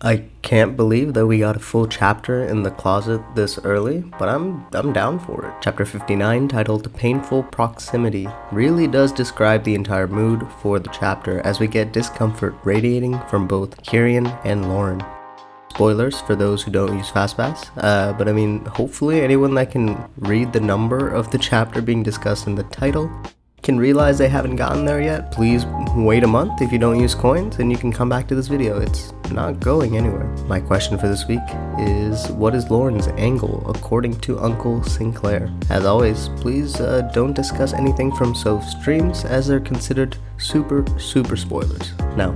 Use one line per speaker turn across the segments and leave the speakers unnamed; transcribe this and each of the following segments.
I can't believe that we got a full chapter in the closet this early, but I'm down for it. Chapter 59, titled Painful Proximity, really does describe the entire mood for the chapter as we get discomfort radiating from both Kieran and Lauren. Spoilers for those who don't use Fastpass, but I mean, hopefully anyone that can read the number of the chapter being discussed in the title can realize they haven't gotten there yet. Please wait a month if you don't use coins and you can come back to this video. It's not going anywhere. My question for this week is, what is Lauren's angle according to Uncle Sinclair? As always, please don't discuss anything from Soph's streams as they're considered super spoilers. Now,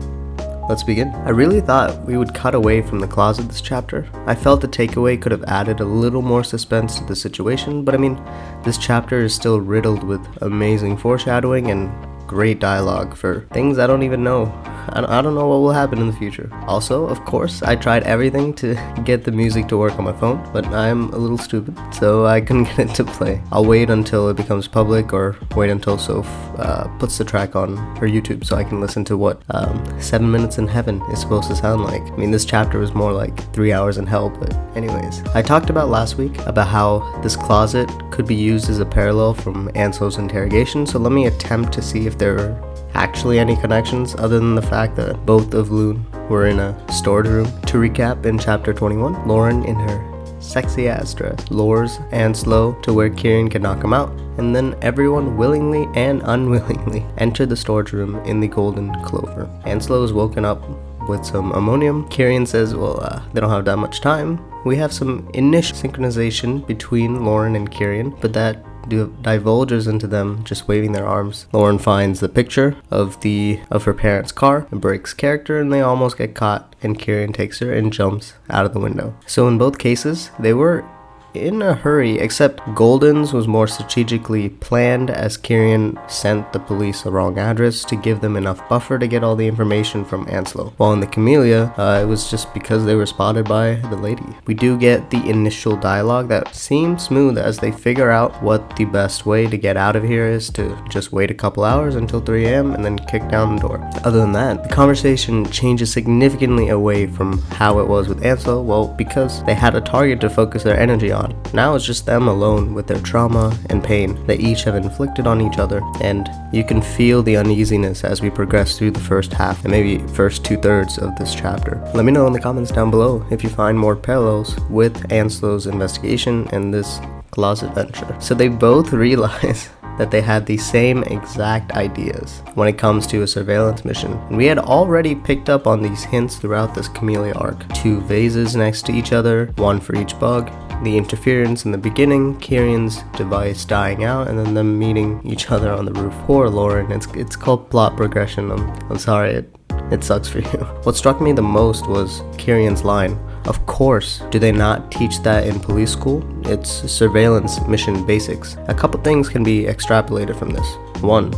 let's begin. I really thought we would cut away from the closet this chapter. I felt the takeaway could have added a little more suspense to the situation, but I mean, this chapter is still riddled with amazing foreshadowing and great dialogue for things I don't even know. I don't know what will happen in the future. Also, of course, I tried everything to get the music to work on my phone, but I'm a little stupid, so I couldn't get it to play. I'll wait until it becomes public, or wait until Soph puts the track on her YouTube so I can listen to what 7 minutes in heaven is supposed to sound like. I mean, this chapter was more like 3 hours in hell, but anyways. I talked about last week about how this closet could be used as a parallel from Ansel's interrogation, so let me attempt to see if there are actually any connections other than the fact that both of Loon were in a storage room. To recap, in chapter 21, Lauren, in her sexy ass dress, lures Anslow to where Kieran can knock him out, and then everyone willingly and unwillingly enter the storage room in the Golden Clover. Anslow is woken up with some ammonium. Kieran says, well, they don't have that much time. We have some initial synchronization between Lauren and Kieran, but that divulges into them just waving their arms. Lauren finds the picture of her parents' car and breaks character, and they almost get caught, and Kieran takes her and jumps out of the window. So in both cases, they were in a hurry, except Golden's was more strategically planned, as Kieran sent the police the wrong address to give them enough buffer to get all the information from Anslow. While in the Camellia, it was just because they were spotted by the lady. We do get the initial dialogue that seems smooth as they figure out what the best way to get out of here is, to just wait a couple hours until 3 a.m. and then kick down the door. Other than that, the conversation changes significantly away from how it was with Anslow, well, because they had a target to focus their energy on. Now it's just them alone with their trauma and pain they each have inflicted on each other, and you can feel the uneasiness as we progress through the first half and maybe first 2/3 of this chapter. Let me know in the comments down below if you find more parallels with Anslow's investigation and this closet venture. So they both realize that they had the same exact ideas when it comes to a surveillance mission. And we had already picked up on these hints throughout this Camellia arc. 2 vases next to each other, 1 for each bug, the interference in the beginning, Kieran's device dying out, and then them meeting each other on the roof. Poor Lauren, it's called plot progression. I'm sorry, it sucks for you. What struck me the most was Kieran's line. Of course, do they not teach that in police school? It's surveillance mission basics. A couple things can be extrapolated from this. 1.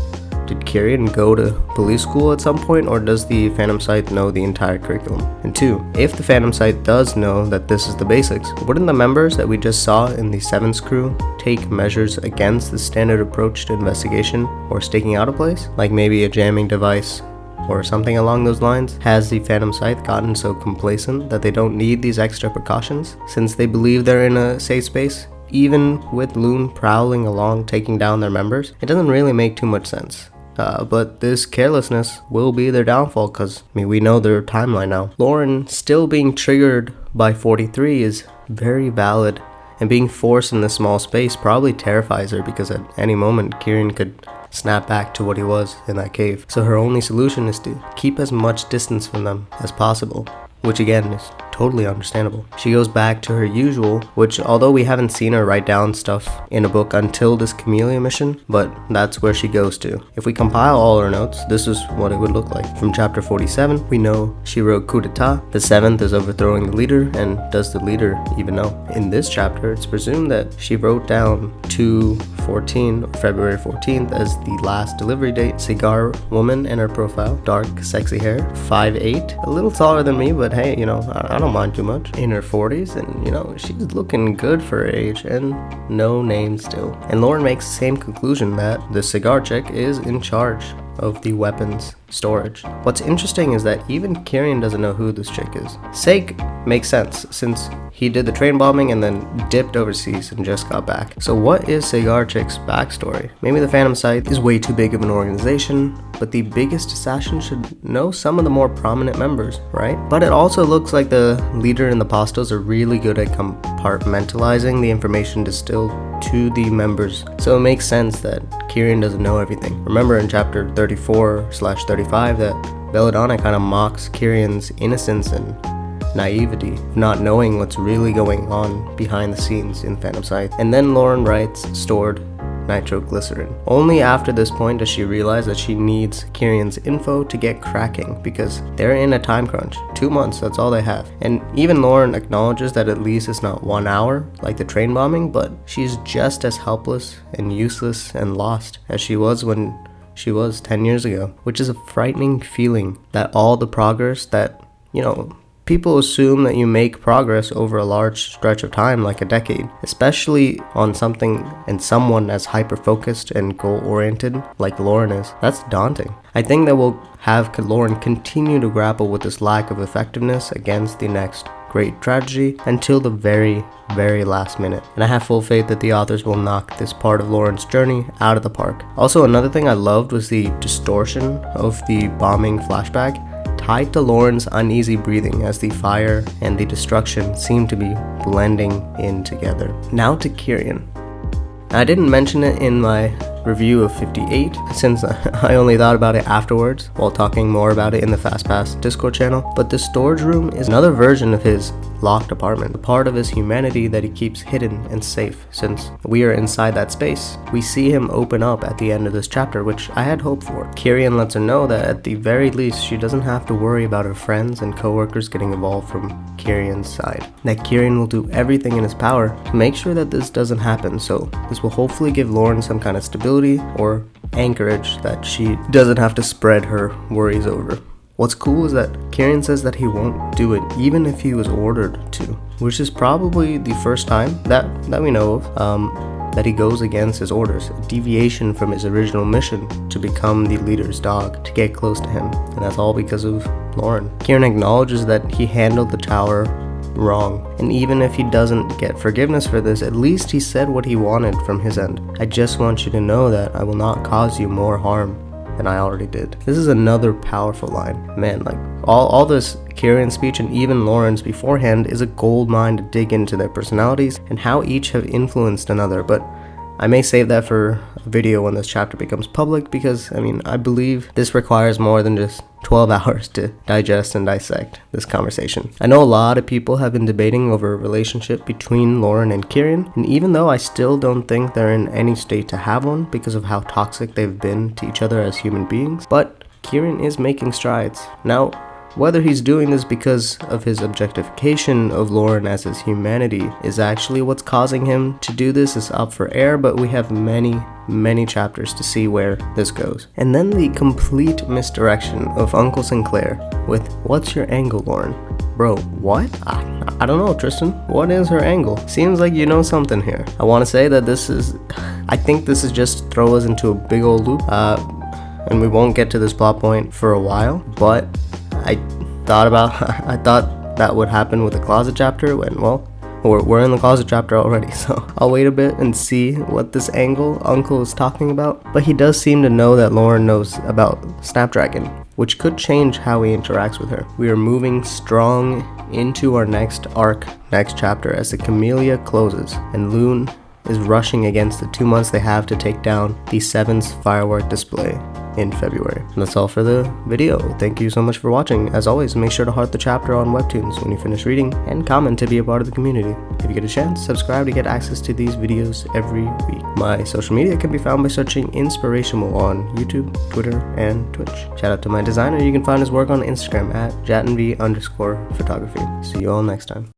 Did Kieran go to police school at some point, or does the Phantom Scythe know the entire curriculum? And 2, if the Phantom Scythe does know that this is the basics, wouldn't the members that we just saw in the Seventh crew take measures against the standard approach to investigation or staking out a place? Like maybe a jamming device or something along those lines? Has the Phantom Scythe gotten so complacent that they don't need these extra precautions since they believe they're in a safe space? Even with Loon prowling along taking down their members, it doesn't really make too much sense. But this carelessness will be their downfall, because we know their timeline now. Lauren still being triggered by 43 is very valid, and being forced in this small space probably terrifies her, because at any moment Kieran could snap back to what he was in that cave. So her only solution is to keep as much distance from them as possible, which again is totally understandable. She goes back to her usual, which although we haven't seen her write down stuff in a book until this Camellia mission, but that's where she goes to. If we compile all her notes, this is what it would look like. From chapter 47, we know she wrote coup d'etat, the 7th is overthrowing the leader, and does the leader even know? In this chapter, it's presumed that she wrote down 2/14, or February 14th, as the last delivery date. Cigar woman in her profile, dark, sexy hair, 5'8", a little taller than me, but hey, I don't mind too much. In her 40s, and she's looking good for her age, and no name still. And Lauren makes the same conclusion, that the cigar chick is in charge. of the weapons storage. What's interesting is that even Kieran doesn't know who this chick is. Sake makes sense since he did the train bombing and then dipped overseas and just got back. So what is Cigar Chick's backstory? Maybe the Phantom Scythe is way too big of an organization, but the biggest assassin should know some of the more prominent members, right? But it also looks like the leader and the Postos are really good at compartmentalizing the information distilled to the members. So it makes sense that Kieran doesn't know everything. Remember in chapter 34/35 that Belladonna kind of mocks Kieran's innocence and naivety, not knowing what's really going on behind the scenes in Phantom Scythe. And then Lauren writes stored nitroglycerin. Only after this point does she realize that she needs Kieran's info to get cracking because they're in a time crunch. 2 months, that's all they have. And even Lauren acknowledges that at least it's not 1 hour like the train bombing, but she's just as helpless and useless and lost as she was when she was 10 years ago, which is a frightening feeling that all the progress that, people assume that you make progress over a large stretch of time, like a decade, especially on something and someone as hyper-focused and goal-oriented like Lauren is. That's daunting. I think that we'll have Lauren continue to grapple with this lack of effectiveness against the next great tragedy until the very, very last minute. And I have full faith that the authors will knock this part of Lauren's journey out of the park. Also, another thing I loved was the distortion of the bombing flashback, tied to Lauren's uneasy breathing as the fire and the destruction seem to be blending in together. Now to Kieran. I didn't mention it in my review of 58 since I only thought about it afterwards while talking more about it in the FastPass Discord channel, but the storage room is another version of his locked apartment, a part of his humanity that he keeps hidden and safe since we are inside that space. We see him open up at the end of this chapter, which I had hoped for. Kieran lets her know that at the very least she doesn't have to worry about her friends and co-workers getting involved from Kieran's side, that Kieran will do everything in his power to make sure that this doesn't happen. So this will hopefully give Lauren some kind of stability or anchorage that she doesn't have to spread her worries over. What's cool is that Kieran says that he won't do it even if he was ordered to, which is probably the first time that we know of that he goes against his orders, a deviation from his original mission to become the leader's dog, to get close to him, and that's all because of Lauren. Kieran acknowledges that he handled the tower wrong, and even if he doesn't get forgiveness for this, at least he said what he wanted from his end. I just want you to know that I will not cause you more harm than I already did. This is another powerful line. Man, like all this Kieran speech and even Lauren's beforehand is a gold mine to dig into their personalities and how each have influenced another, but I may save that for a video when this chapter becomes public because, I believe this requires more than just 12 hours to digest and dissect this conversation. I know a lot of people have been debating over a relationship between Lauren and Kieran, and even though I still don't think they're in any state to have one because of how toxic they've been to each other as human beings, but Kieran is making strides. Now, whether he's doing this because of his objectification of Lauren as his humanity is actually what's causing him to do this is up for air, but we have many chapters to see where this goes. And then the complete misdirection of Uncle Sinclair with, "What's your angle, Lauren?" Bro, what? I don't know, Tristan. What is her angle? Seems like you know something here. I want to say that I think this is just to throw us into a big old loop, and we won't get to this plot point for a while, but I thought that would happen with the closet chapter when, we're in the closet chapter already, so I'll wait a bit and see what this angle Uncle is talking about. But he does seem to know that Lauren knows about Snapdragon, which could change how he interacts with her. We are moving strong into our next arc, next chapter, as the Camellia closes and Loon is rushing against the 2 months they have to take down the 7th firework display in February. And that's all for the video. Thank you so much for watching. As always, make sure to heart the chapter on Webtoons when you finish reading and comment to be a part of the community. If you get a chance, subscribe to get access to these videos every week. My social media can be found by searching Inspirational on YouTube, Twitter, and Twitch. Shout out to my designer. You can find his work on Instagram at JatinV_photography. See you all next time.